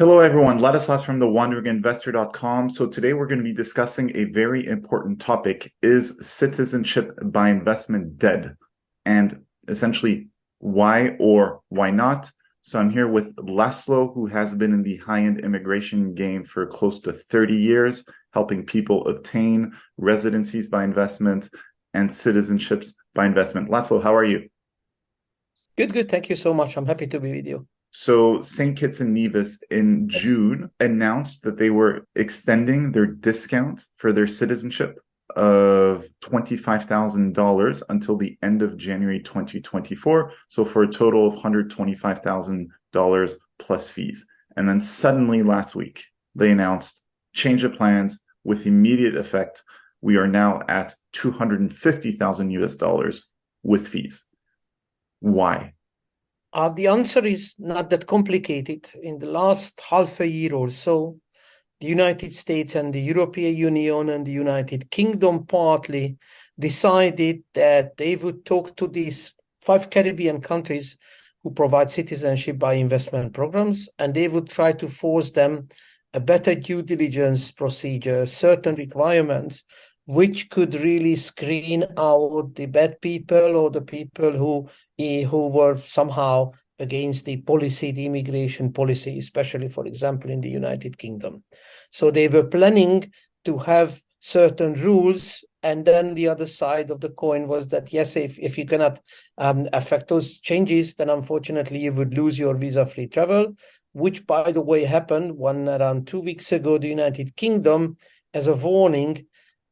Hello, everyone. Ladislas from thewanderinginvestor.com. So today we're going to be discussing a very important topic. Is citizenship by investment dead? And essentially, why or why not? So I'm here with Laszlo, who has been in the high-end immigration game for close to 30 years, helping people obtain residencies by investment and citizenships by investment. Laszlo, how are you? Good, good. Thank you so much. I'm happy to be with you. So Saint Kitts and Newvis in June announced that they were extending their discount for their citizenship of $25,000 until the end of January 2024. So for a total of $125,000 plus fees. And then suddenly last week, they announced change of plans with immediate effect. We are now at 250,000 US dollars with fees. Why? The answer is not that complicated. In the last half a year or so, the United States and the European Union and the United Kingdom partly decided that they would talk to these 5 Caribbean countries who provide citizenship by investment programs, and they would try to force them a better due diligence procedure, certain requirements, which could really screen out the bad people or the people who were somehow against the policy, the immigration policy, especially, for example, in the United Kingdom. So they were planning to have certain rules. And then the other side of the coin was that, yes, if you cannot affect those changes, then unfortunately you would lose your visa-free travel, which, by the way, happened when around 2 weeks ago, the United Kingdom, as a warning,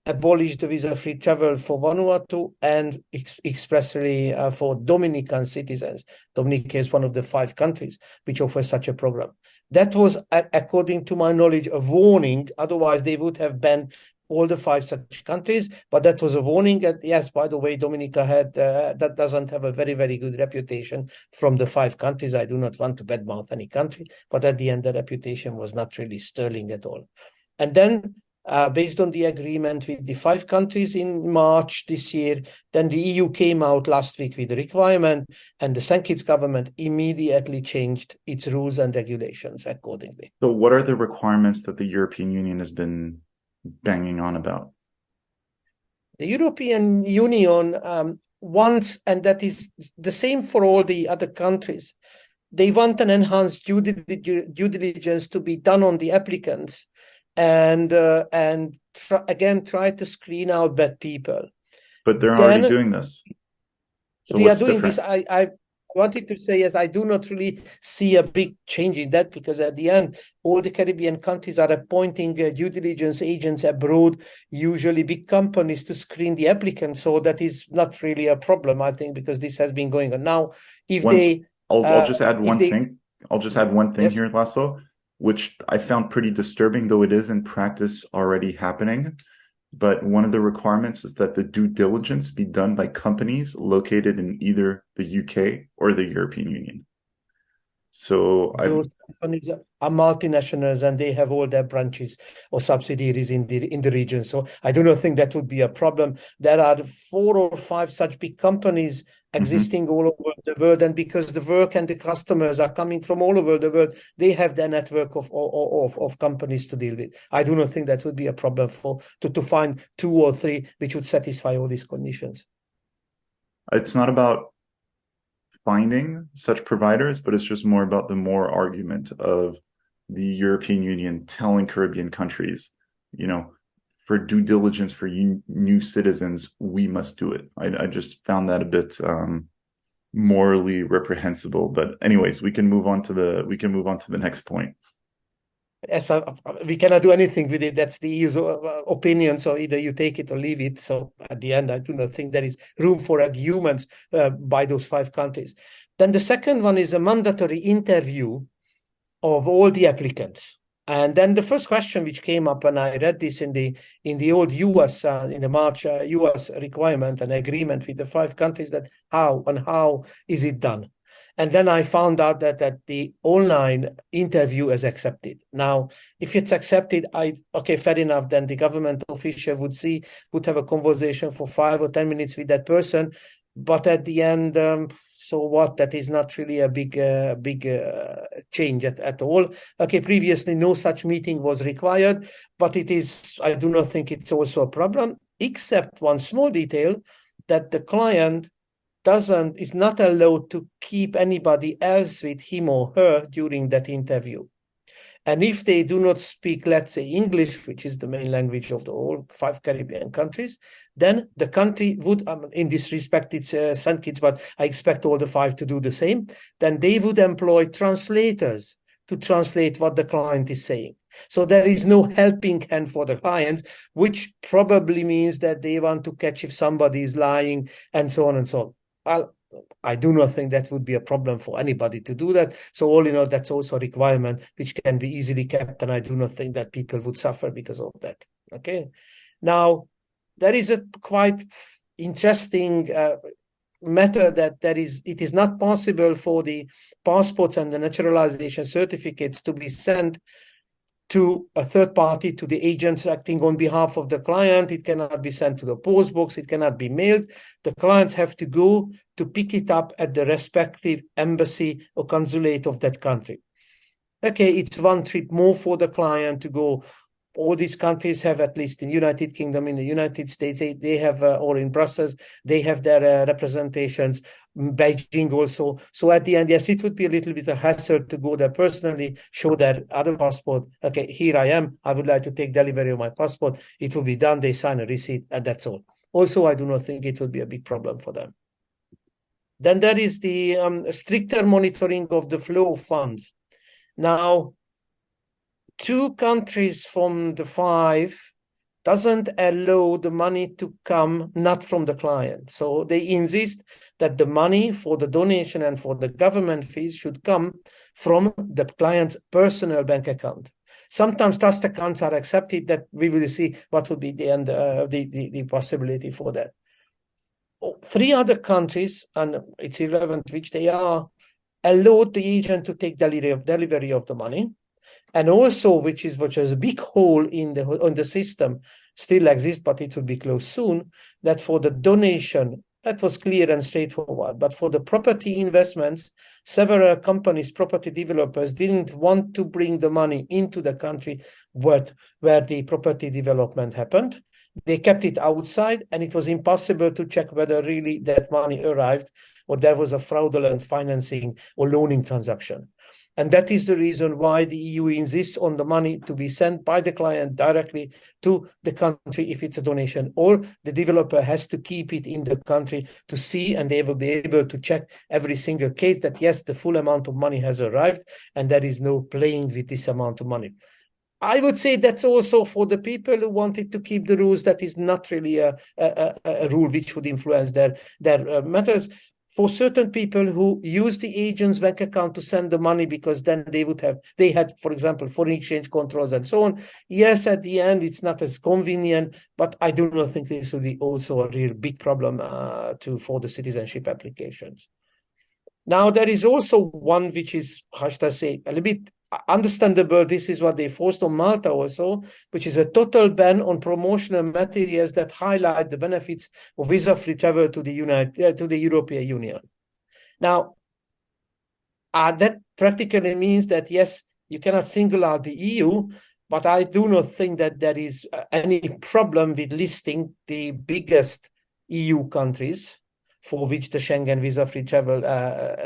abolished the visa-free travel for Vanuatu and expressly for Dominican citizens. Dominica is one of the 5 countries which offer such a program. That was, according to my knowledge, a warning. Otherwise, they would have banned all the 5 such countries. But that was a warning. And yes, by the way, Dominica had that doesn't have a very, very good reputation from the 5 countries. I do not want to badmouth any country, but at the end, the reputation was not really sterling at all. And then based on the agreement with the 5 countries in March this year, then the EU came out last week with the requirement, and the Saint Kitts government immediately changed its rules and regulations accordingly. So what are the requirements that the European Union has been banging on about? The European Union wants, and that is the same for all the other countries, they want an enhanced due diligence to be done on the applicants and try to screen out bad people. But they're already Then doing this. So they are what's doing different? this. I wanted to say, yes, I do not really see a big change in that, because at the end, all the Caribbean countries are appointing due diligence agents abroad, usually big companies, to screen the applicants. So that is not really a problem, I think, because this has been going on. Now, if One, they, I'll just add if one they, thing. I'll just add one thing yes, here, Laszlo, which I found pretty disturbing, though it is in practice already happening. But one of the requirements is that the due diligence be done by companies located in either the UK or the European Union. So I've those companies are multinationals and they have all their branches or subsidiaries in the region. So I do not think that would be a problem. There are 4 or 5 such big companies mhm. existing all over the world, and because the work and the customers are coming from all over the world, they have their network of companies to deal with. I do not think that would be a problem to find 2 or 3 which would satisfy all these conditions. It's not about finding such providers, but it's just more about the more argument of the European Union telling Caribbean countries, you know, for due diligence for new citizens, we must do it. I just found that a bit morally reprehensible. But anyways, we can move on to the next point. As we cannot do anything with it. That's the EU's opinion. So either you take it or leave it. So at the end, I do not think there is room for arguments by those 5 countries. Then the second one is a mandatory interview of all the applicants. And then the first question which came up, and I read this in the old US in the March US requirement and agreement with the 5 countries, that how is it done? And then I found out that the online interview is accepted. Now, if it's accepted, okay, fair enough. Then the government official would have a conversation for 5 or 10 minutes with that person. But at the end, So what? That is not really a big change at all. Okay, previously no such meeting was required, but it is. I do not think it's also a problem, except one small detail, that the client is not allowed to keep anybody else with him or her during that interview. And if they do not speak, let's say, English, which is the main language of the all 5 Caribbean countries, then the country would, in this respect, it's Saint Kitts, but I expect all the 5 to do the same, then they would employ translators to translate what the client is saying. So there is no helping hand for the clients, which probably means that they want to catch if somebody is lying and so on and so on. Well, I do not think that would be a problem for anybody to do that. So all in all, that's also a requirement which can be easily kept, and I do not think that people would suffer because of that. Okay. Now, there is a quite interesting matter that it is not possible for the passports and the naturalization certificates to be sent to a third party, to the agents acting on behalf of the client. It cannot be sent to the post box. It cannot be mailed. The clients have to go to pick it up at the respective embassy or consulate of that country. Okay, it's one trip more for the client to go. All these countries have, at least in United Kingdom, in the United States, they have, or in Brussels, they have their representations, Beijing also. So at the end, yes, it would be a little bit of hassle to go there personally, show their other passport. Okay, here I am. I would like to take delivery of my passport. It will be done. They sign a receipt, and that's all. Also, I do not think it will be a big problem for them. Then there is the stricter monitoring of the flow of funds. Now, 2 countries from the 5 doesn't allow the money to come not from the client. So they insist that the money for the donation and for the government fees should come from the client's personal bank account. Sometimes trust accounts are accepted. That we will see what would be the end, the possibility for that. 3 other countries, and it's irrelevant which they are, allowed the agent to take delivery of the money. And also, which is a big hole in the system, still exists, but it will be closed soon, that for the donation, that was clear and straightforward. But for the property investments, several companies, property developers, didn't want to bring the money into the country where the property development happened. They kept it outside, and it was impossible to check whether really that money arrived or there was a fraudulent financing or loaning transaction. And that is the reason why the EU insists on the money to be sent by the client directly to the country if it's a donation, or the developer has to keep it in the country to see, and they will be able to check every single case that, yes, the full amount of money has arrived and there is no playing with this amount of money. I would say that's also for the people who wanted to keep the rules. That is not really a rule which would influence their matters. For certain people who use the agent's bank account to send the money, because then they had, for example, foreign exchange controls and so on. Yes, at the end, it's not as convenient, but I do not think this will be also a real big problem for the citizenship applications. Now, there is also one which is, how should I say, a little bit understandable. This is what they forced on Malta also, which is a total ban on promotional materials that highlight the benefits of visa-free travel to the European Union. Now, that practically means that, yes, you cannot single out the EU, but I do not think that there is any problem with listing the biggest EU countries for which the Schengen visa-free travel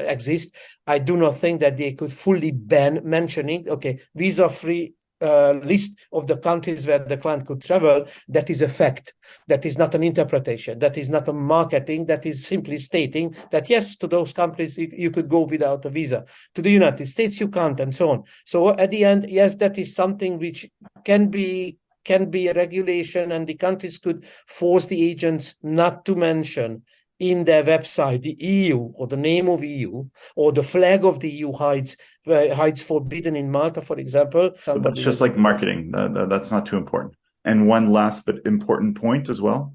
exists. I do not think that they could fully ban mentioning, okay, visa-free list of the countries where the client could travel. That is a fact. That is not an interpretation. That is not a marketing. That is simply stating that, yes, to those countries, you could go without a visa. To the United States, you can't, and so on. So at the end, yes, that is something which can be a regulation, and the countries could force the agents not to mention in their website the EU or the name of EU or the flag of the EU hides forbidden in Malta, for example. But that's just like marketing. That's not too important. And one last but important point as well.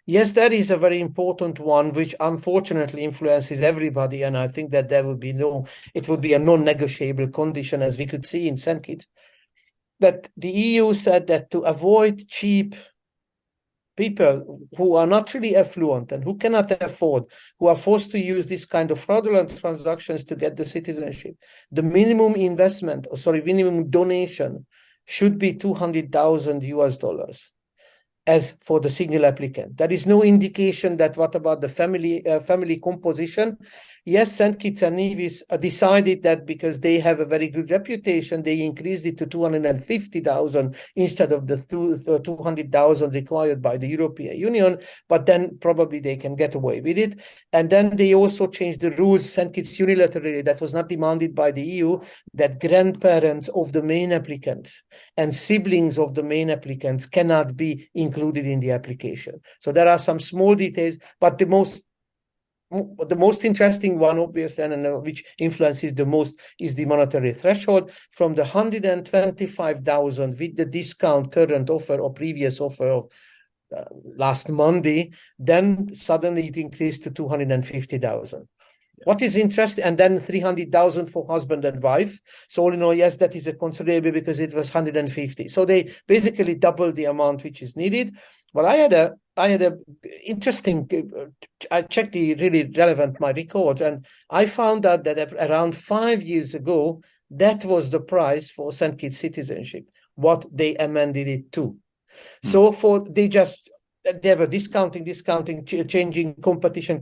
Yes, that is a very important one, which unfortunately influences everybody. And I think that it would be a non-negotiable condition, as we could see in Saint Kitts, that the EU said that to avoid cheap people who are not really affluent and who cannot afford, who are forced to use this kind of fraudulent transactions to get the citizenship, the minimum investment, or sorry, minimum donation should be 200,000 US dollars as for the single applicant. There is no indication that what about the family composition. Yes, Saint Kitts and Newvis decided that because they have a very good reputation, they increased it to 250,000 instead of the 200,000 required by the European Union, but then probably they can get away with it. And then they also changed the rules, Saint Kitts unilaterally, that was not demanded by the EU, that grandparents of the main applicants and siblings of the main applicants cannot be included in the application. So there are some small details, but the most interesting one, obviously, and which influences the most, is the monetary threshold. From the 125,000 with the discount current offer or previous offer of last Monday, then suddenly it increased to 250,000. What is interesting, and then 300,000 for husband and wife. So all in all, yes, that is a considerable because it was 150. So they basically doubled the amount which is needed. But I had a interesting. I checked the really relevant my records, and I found out that around 5 years ago, that was the price for Saint Kitts citizenship. What they amended it to. So they were discounting, changing competition,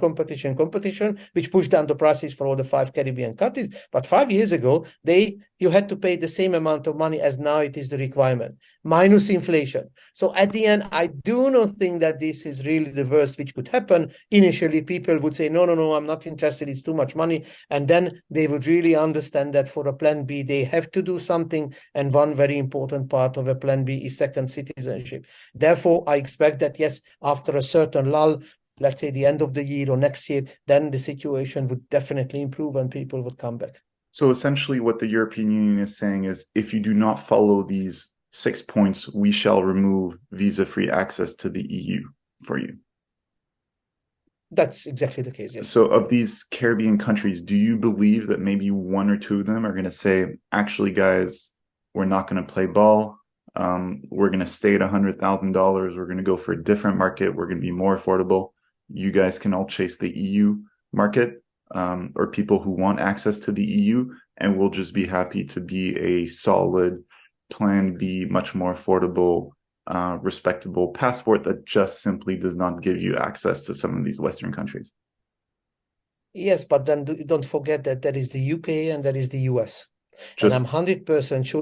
which pushed down the prices for all the 5 Caribbean countries. But 5 years ago, you had to pay the same amount of money as now it is the requirement, minus inflation. So at the end, I do not think that this is really the worst which could happen. Initially, people would say, no, I'm not interested, it's too much money. And then they would really understand that for a plan B, they have to do something. And one very important part of a plan B is second citizenship. Therefore, I expect that, yes, after a certain lull, let's say the end of the year or next year, then the situation would definitely improve and people would come back. So essentially what the European Union is saying is, if you do not follow these 6 points, we shall remove visa-free access to the EU for you. That's exactly the case, yes. So of these Caribbean countries, do you believe that maybe 1 or 2 of them are going to say, actually, guys, we're not going to play ball. We're going to stay at $100,000. We're going to go for a different market. We're going to be more affordable. You guys can all chase the EU market. Or people who want access to the EU, and we'll just be happy to be a solid plan B, much more affordable, respectable passport that just simply does not give you access to some of these Western countries. Yes, but then don't forget that there is the UK and there is the US. And I'm 100% sure.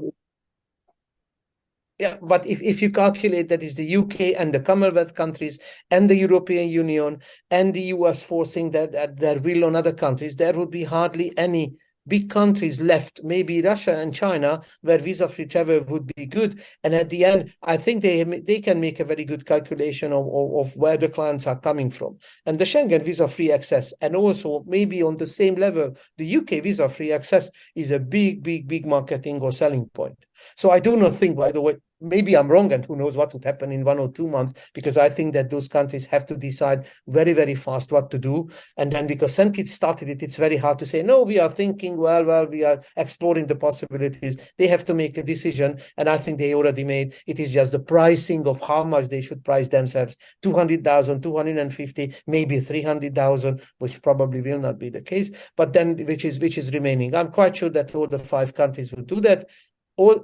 Yeah, but if you calculate that is the UK and the Commonwealth countries and the European Union and the US forcing their will on other countries, there would be hardly any big countries left, maybe Russia and China, where visa-free travel would be good. And at the end, I think they can make a very good calculation of where the clients are coming from. And the Schengen visa-free access, and also maybe on the same level, the UK visa-free access is a big marketing or selling point. So I do not think, by the way, maybe I'm wrong, and who knows what would happen in 1 or 2 months, because I think that those countries have to decide very, very fast what to do. And then because Saint Kitts started it, it's very hard to say, no, we are thinking, well, we are exploring the possibilities. They have to make a decision. And I think they already made, it is just the pricing of how much they should price themselves, 200,000, 250, maybe 300,000, which probably will not be the case, but then which is remaining. I'm quite sure that all the 5 countries will do that.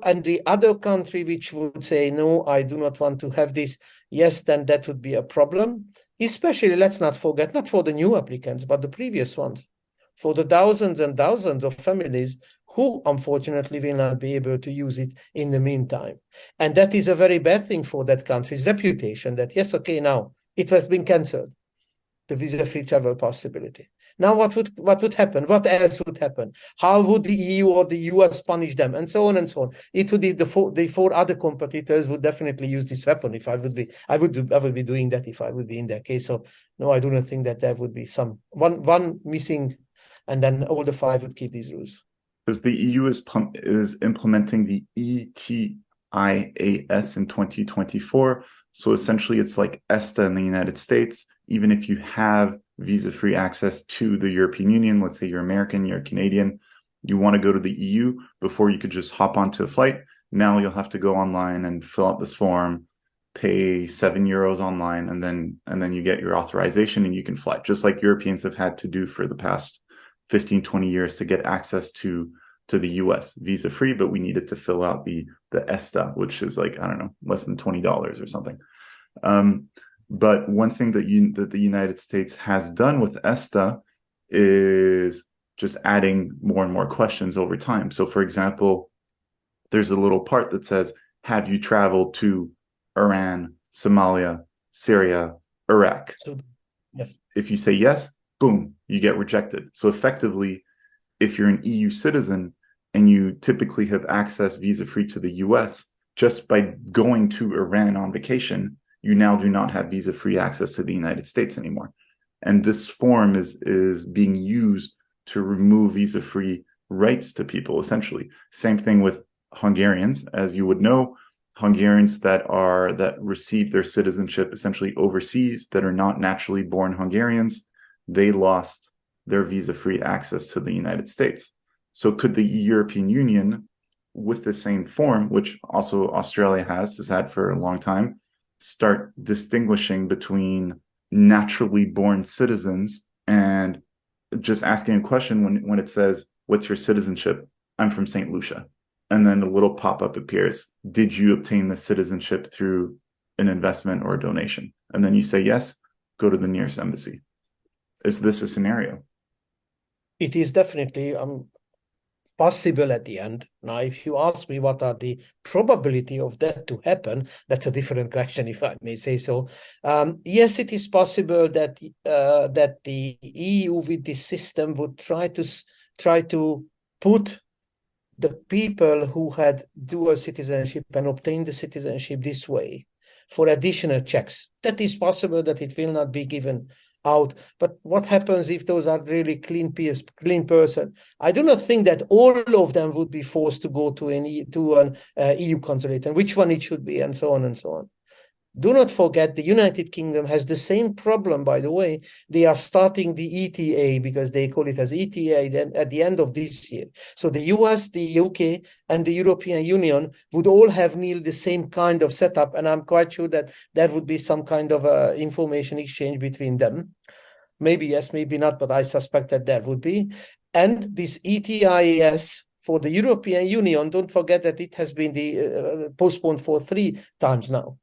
And the other country which would say, no, I do not want to have this, yes, then that would be a problem. Especially, let's not forget, not for the new applicants, but the previous ones, for the thousands and thousands of families who unfortunately will not be able to use it in the meantime. And that is a very bad thing for that country's reputation, that, yes, okay, now it has been cancelled, the visa-free travel possibility. Now, what would happen? What else would happen? How would the EU or the US punish them? And so on and so on. It would be the 4 other competitors would definitely use this weapon. If I would be doing that if I would be in their case. So no, I do not think that there would be one missing, and then all the 5 would keep these rules. Because the EU is implementing the ETIAS in 2024. So essentially, it's like ESTA in the United States. Even if you have visa-free access to the European Union, let's say you're American, you're Canadian, you want to go to the EU, before you could just hop onto a flight, now you'll have to go online and fill out this form, pay €7 online, and then you get your authorization and you can fly, just like Europeans have had to do for the past 15, 20 years to get access to the US visa free, but we needed to fill out the ESTA, which is like, I don't know, less than $20 or something. But one thing that the United States has done with ESTA is just adding more and more questions over time. So for example, there's a little part that says, have you traveled to Iran, Somalia, Syria, Iraq? So, yes. If you say yes, boom, you get rejected. So effectively, if you're an EU citizen and you typically have access visa-free to the US, just by going to Iran on vacation, you now do not have visa-free access to the United States anymore. And this form is being used to remove visa-free rights to people, essentially. Same thing with Hungarians. As you would know, Hungarians that receive their citizenship essentially overseas, that are not naturally born Hungarians, they lost their visa-free access to the United States. So could the European Union, with the same form, which also Australia has had for a long time, start distinguishing between naturally born citizens and just asking a question when it says, what's your citizenship? I'm from St. Lucia. And then a little pop-up appears. Did you obtain the citizenship through an investment or a donation? And then you say yes, go to the nearest embassy. Is this a scenario? It is definitely possible at the end. Now, if you ask me what are the probability of that to happen, that's a different question, if I may say so. Yes, it is possible that that the EU with this system would try to put the people who had dual citizenship and obtained the citizenship this way for additional checks. That is possible that it will not be given out. But what happens if those are really clean person? I do not think that all of them would be forced to go to an EU consulate, and which one it should be, and so on and so on. Do not forget, the United Kingdom has the same problem, by the way. They are starting the ETA, because they call it as ETA, at the end of this year. So the US, the UK, and the European Union would all have nearly the same kind of setup. And I'm quite sure that there would be some kind of information exchange between them. Maybe yes, maybe not, but I suspect that there would be. And this ETIAS for the European Union, don't forget that it has been postponed for 3 times now.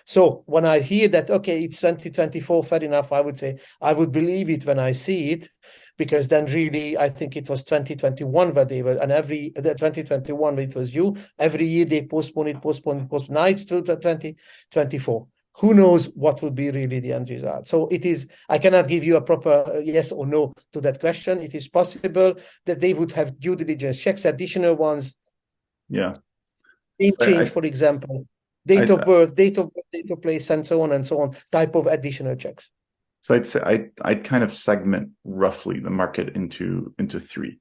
So when I hear that, okay, it's 2024, fair enough, I would say, I would believe it when I see it, because then really, I think it was 2021 where they were, and 2021 it was you, every year they postpone it. Now it's to 2024. Who knows what would be really the end result? So it is, I cannot give you a proper yes or no to that question. It is possible that they would have due diligence checks, additional ones. Yeah. Name change, for example. Date of birth, date of place, and so on, type of additional checks. So I'd say I'd kind of segment roughly the market into 3.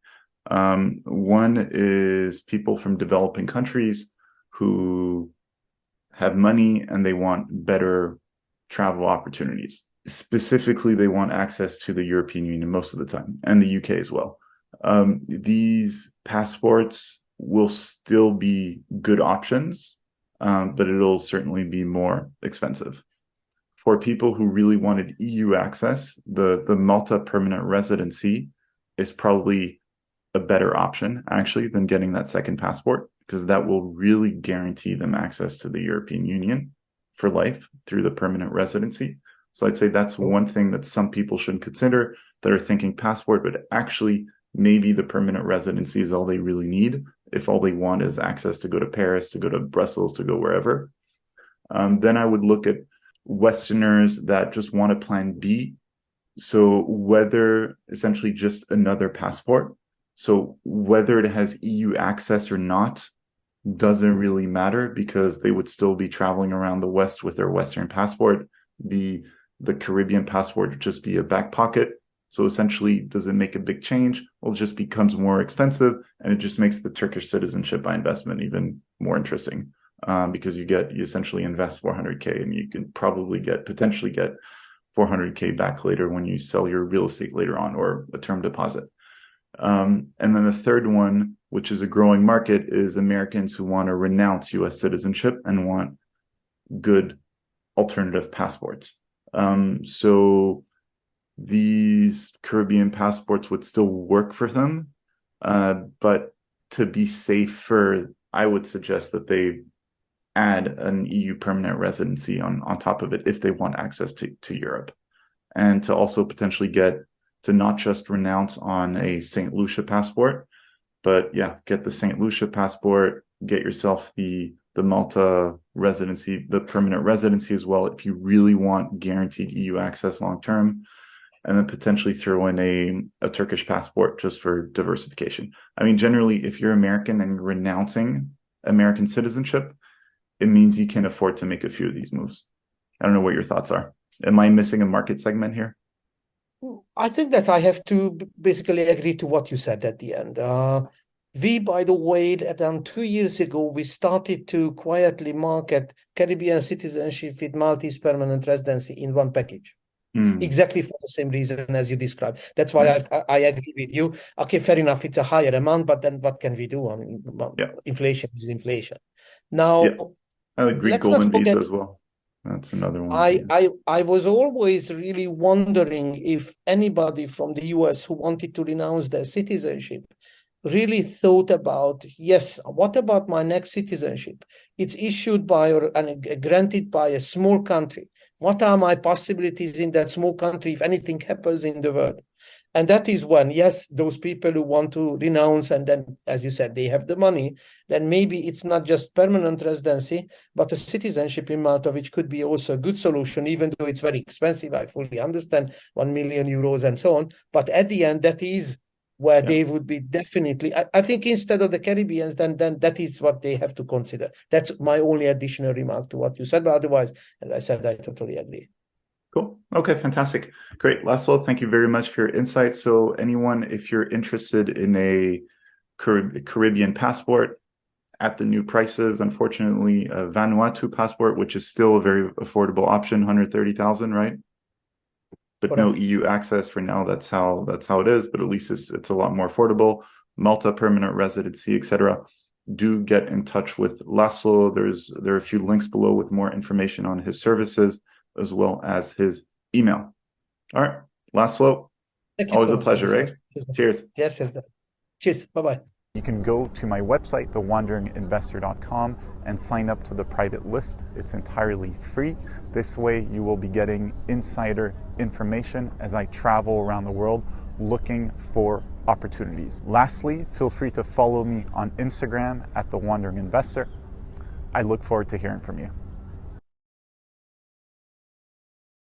One is people from developing countries who have money and they want better travel opportunities. Specifically, they want access to the European Union most of the time, and the UK as well. These passports will still be good options, but it'll certainly be more expensive. For people who really wanted EU access, the Malta permanent residency is probably a better option, actually, than getting that second passport, because that will really guarantee them access to the European Union for life through the permanent residency. So I'd say that's one thing that some people should consider that are thinking passport, but actually maybe the permanent residency is all they really need if all they want is access to go to Paris, to go to Brussels, to go wherever. Then I would look at Westerners that just want a plan B. So whether essentially just another passport, so whether it has EU access or not doesn't really matter, because they would still be traveling around the West with their Western passport. The Caribbean passport would just be a back pocket. So essentially, does it make a big change? Well, it just becomes more expensive, and it just makes the Turkish citizenship by investment even more interesting, because you essentially invest 400K, and you can probably potentially get 400K back later when you sell your real estate later on, or a term deposit. And then the third one, which is a growing market, is Americans who want to renounce US citizenship and want good alternative passports. So these Caribbean passports would still work for them, but to be safer, I would suggest that they add an EU permanent residency on top of it if they want access to Europe, and to also potentially get to not just renounce on a St. Lucia passport, but yeah, get the St. Lucia passport, get yourself the Malta residency, the permanent residency as well, if you really want guaranteed EU access long term, and then potentially throw in a Turkish passport just for diversification. I mean, generally, if you're American and you're renouncing American citizenship, it means you can afford to make a few of these moves. I don't know what your thoughts are. Am I missing a market segment here? I think that I have to basically agree to what you said at the end. We, by the way, around 2 years ago, we started to quietly market Caribbean citizenship with Maltese permanent residency in one package. Exactly for the same reason as you described. That's why Nice. I agree with you. Okay, fair enough. It's a higher amount, but then what can we do? I mean, Yeah. inflation is inflation. Yeah. Now, I agree. let's not Golden visa forget, as well. That's another one. I was always really wondering if anybody from the US who wanted to renounce their citizenship really thought about, yes, what about my next citizenship? It's issued by and granted by a small country. What are my possibilities in that small country if anything happens in the world? And that is when, yes, those people who want to renounce and then, as you said, they have the money, then maybe it's not just permanent residency, but a citizenship in Malta, which could be also a good solution, even though it's very expensive. I fully understand 1 million euros and so on. But at the end, that is where they would be definitely, I think instead of the Caribbeans, then that is what they have to consider. That's my only additional remark to what you said. But otherwise, as I said, I totally agree. Cool. Okay, fantastic. Great. Laszlo, thank you very much for your insights. So anyone, if you're interested in a Caribbean passport at the new prices, unfortunately, a Vanuatu passport, which is still a very affordable option, 130,000, right? But Correct. no EU access for now. That's how it is, but at least it's a lot more affordable. Malta permanent residency, etc. Do get in touch with Laszlo. There are a few links below with more information on his services, as well as his email. All right, Laszlo, always a pleasure, right? Cheers. Yes. Cheers. Bye-bye. You can go to my website, thewanderinginvestor.com, and sign up to the private list. It's entirely free. This way you will be getting insider information as I travel around the world looking for opportunities. Lastly, feel free to follow me on Instagram at The Wandering Investor. I look forward to hearing from you.